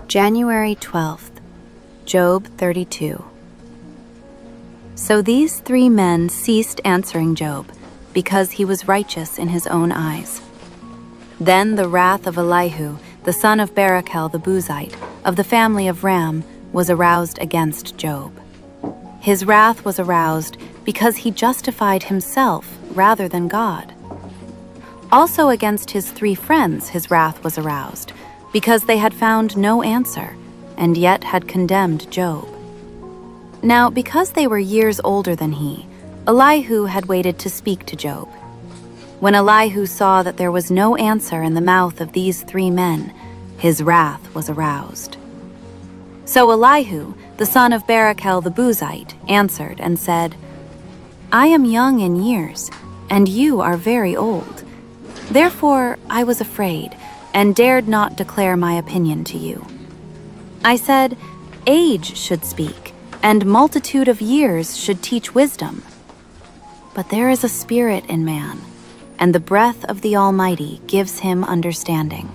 January 12th, Job 32. So these 3 men ceased answering Job, because he was righteous in his own eyes. Then the wrath of Elihu, the son of Barachel the Buzite, of the family of Ram, was aroused against Job. His wrath was aroused because he justified himself rather than God. Also against his 3 friends his wrath was aroused, because they had found no answer, and yet had condemned Job. Now, because they were years older than he, Elihu had waited to speak to Job. When Elihu saw that there was no answer in the mouth of these 3 men, his wrath was aroused. So Elihu, the son of Barachel the Buzite, answered and said, I am young in years, and you are very old. Therefore I was afraid, and dared not declare my opinion to you. I said, age should speak, and multitude of years should teach wisdom. But there is a spirit in man, and the breath of the Almighty gives him understanding.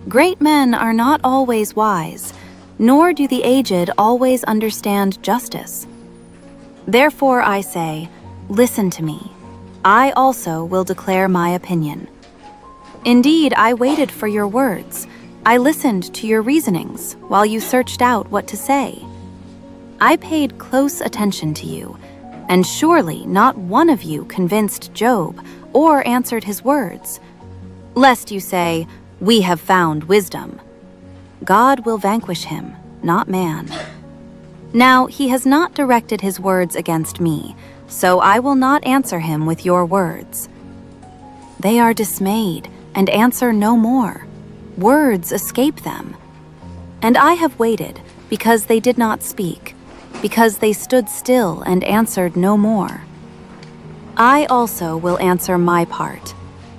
Great men are not always wise, nor do the aged always understand justice. Therefore I say, listen to me. I also will declare my opinion. Indeed, I waited for your words. I listened to your reasonings while you searched out what to say. I paid close attention to you, and surely not one of you convinced Job or answered his words. Lest you say, we have found wisdom. God will vanquish him, not man. Now he has not directed his words against me, so I will not answer him with your words. They are dismayed and answer no more. Words escape them. And I have waited because they did not speak, because they stood still and answered no more. I also will answer my part.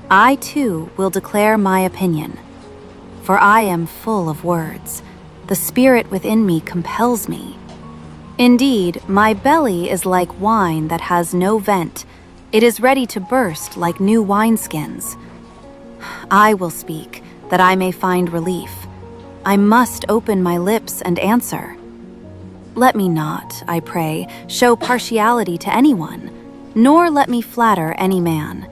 I too will declare my opinion. For I am full of words. The spirit within me compels me. Indeed, my belly is like wine that has no vent. It is ready to burst like new wineskins. I will speak, that I may find relief. I must open my lips and answer. Let me not, I pray, show partiality to anyone, nor let me flatter any man.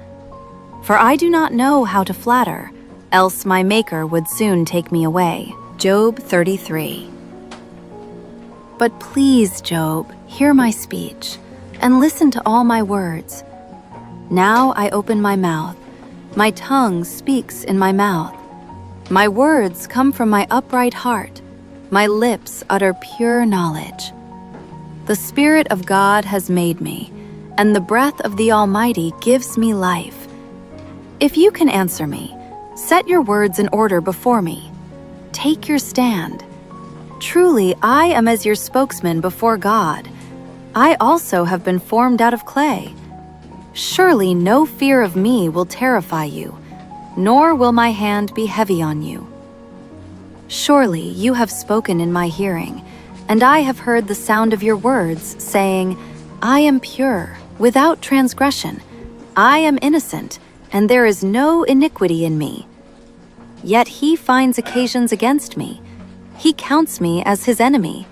For I do not know how to flatter, else my Maker would soon take me away. Job 33. But please, Job, hear my speech, and listen to all my words. Now I open my mouth. My tongue speaks in my mouth. My words come from my upright heart. My lips utter pure knowledge. The Spirit of God has made me, and the breath of the Almighty gives me life. If you can answer me, set your words in order before me. Take your stand. Truly, I am as your spokesman before God. I also have been formed out of clay. Surely no fear of me will terrify you, nor will my hand be heavy on you. Surely you have spoken in my hearing, and I have heard the sound of your words, saying, I am pure, without transgression. I am innocent, and there is no iniquity in me. Yet he finds occasions against me. He counts me as his enemy.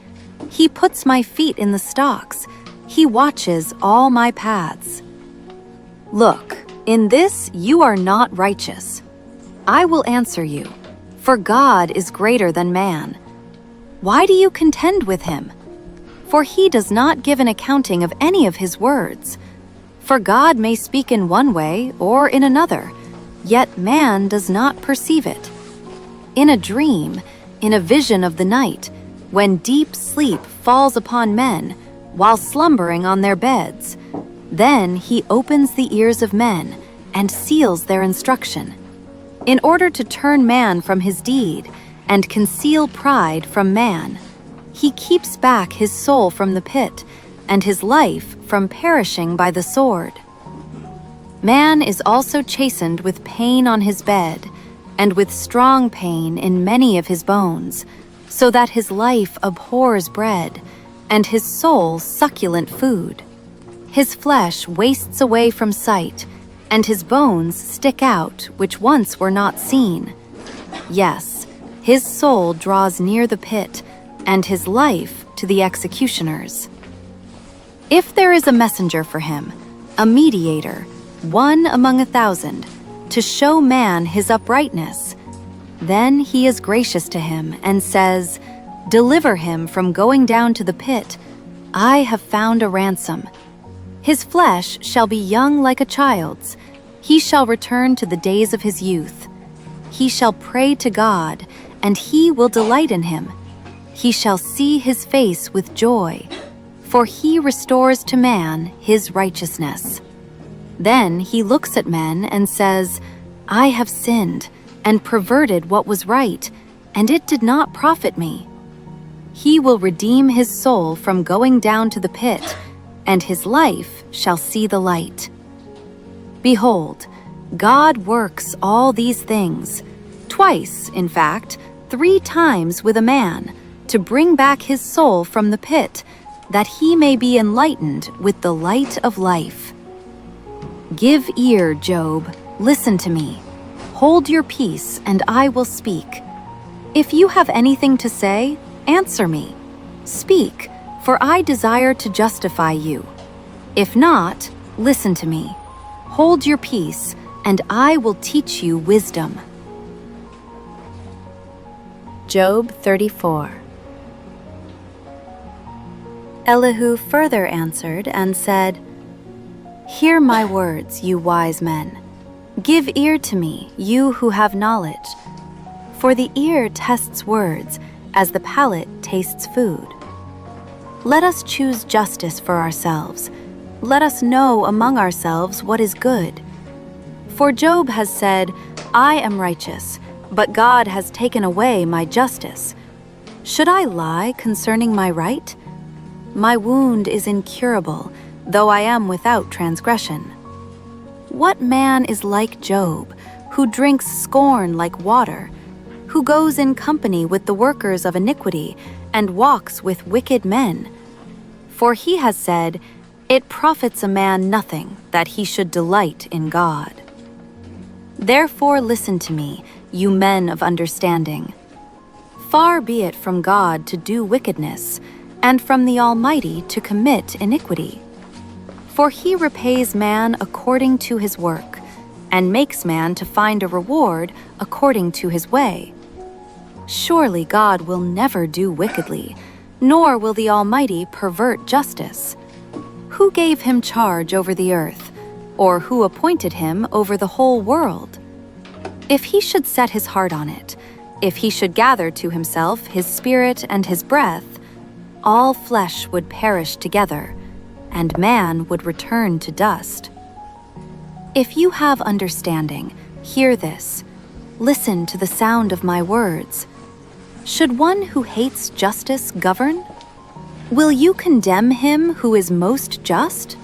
He puts my feet in the stocks. He watches all my paths. Look, in this you are not righteous. I will answer you, for God is greater than man. Why do you contend with him? For he does not give an accounting of any of his words. For God may speak in one way or in another, yet man does not perceive it. In a dream, in a vision of the night, when deep sleep falls upon men, while slumbering on their beds, then he opens the ears of men and seals their instruction, in order to turn man from his deed and conceal pride from man. He keeps back his soul from the pit and his life from perishing by the sword. Man is also chastened with pain on his bed, and with strong pain in many of his bones, so that his life abhors bread, and his soul succulent food. His flesh wastes away from sight, and his bones stick out which once were not seen. Yes, His soul draws near the pit, and his life to the executioners. If there is a messenger for him, a mediator, one among 1,000, to show man his uprightness, then he is gracious to him and says, "Deliver him from going down to the pit. I have found a ransom. His flesh shall be young like a child's. He shall return to the days of his youth. He shall pray to God, and he will delight in him. He shall see his face with joy, for he restores to man his righteousness." Then he looks at men and says, "I have sinned and perverted what was right, and it did not profit me." He will redeem his soul from going down to the pit, and his life shall see the light. Behold, God works all these things, twice, in fact, 3 times with a man, to bring back his soul from the pit, that he may be enlightened with the light of life. Give ear, Job, listen to me. Hold your peace, and I will speak. If you have anything to say, answer me. Speak, for I desire to justify you. If not, listen to me. Hold your peace, and I will teach you wisdom. Job 34. Elihu further answered and said, "Hear my words, you wise men. Give ear to me, you who have knowledge. For the ear tests words, as the palate tastes food. Let us choose justice for ourselves. Let us know among ourselves what is good. For Job has said, 'I am righteous, but God has taken away my justice.' Should I lie concerning my right? My wound is incurable, though I am without transgression. What man is like Job, who drinks scorn like water, who goes in company with the workers of iniquity and walks with wicked men? For he has said, 'It profits a man nothing that he should delight in God.' Therefore listen to me, you men of understanding. Far be it from God to do wickedness, and from the Almighty to commit iniquity. For he repays man according to his work, and makes man to find a reward according to his way. Surely God will never do wickedly, nor will the Almighty pervert justice. Who gave him charge over the earth, or who appointed him over the whole world? If he should set his heart on it, if he should gather to himself his spirit and his breath, all flesh would perish together, and man would return to dust. If you have understanding, hear this. Listen to the sound of my words. Should one who hates justice govern? Will you condemn him who is most just?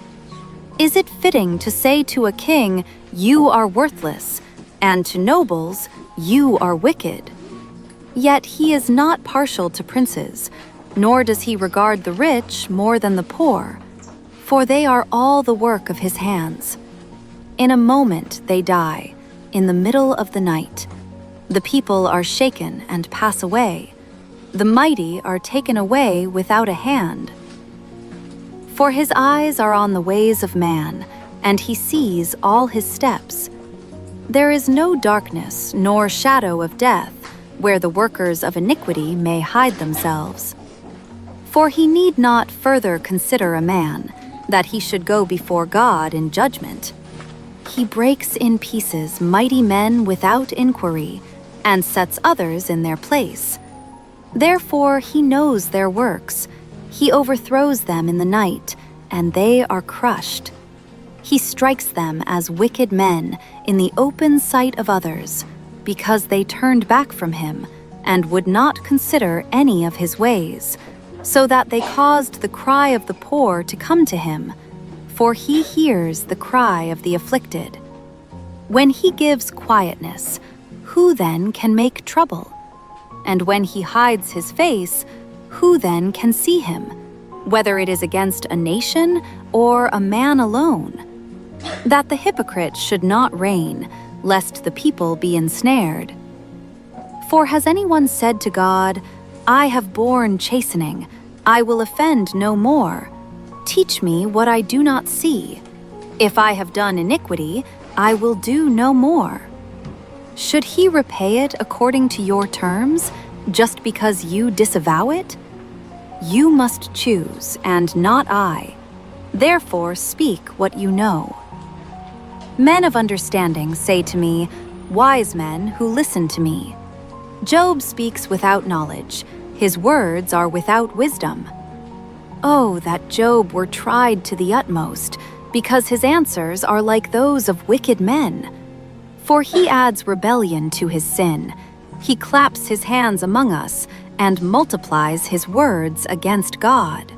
Is it fitting to say to a king, 'You are worthless,' and to nobles, 'You are wicked'? Yet he is not partial to princes, nor does he regard the rich more than the poor, for they are all the work of his hands. In a moment they die, in the middle of the night. The people are shaken and pass away. The mighty are taken away without a hand. For his eyes are on the ways of man, and he sees all his steps. There is no darkness nor shadow of death, where the workers of iniquity may hide themselves. For he need not further consider a man, that he should go before God in judgment. He breaks in pieces mighty men without inquiry, and sets others in their place. Therefore he knows their works. He overthrows them in the night, and they are crushed. He strikes them as wicked men in the open sight of others, because they turned back from him, and would not consider any of his ways, so that they caused the cry of the poor to come to him, for he hears the cry of the afflicted. When he gives quietness, who then can make trouble? And when he hides his face, who then can see him, whether it is against a nation or a man alone? That the hypocrite should not reign, lest the people be ensnared. For has anyone said to God, I have borne chastening, I will offend no more. Teach me what I do not see. If I have done iniquity, I will do no more. Should he repay it according to your terms, just because you disavow it? You must choose, and not I. Therefore speak what you know. Men of understanding say to me, wise men who listen to me. Job speaks without knowledge. His words are without wisdom. Oh, that Job were tried to the utmost, because his answers are like those of wicked men. For he adds rebellion to his sin. He claps his hands among us and multiplies his words against God.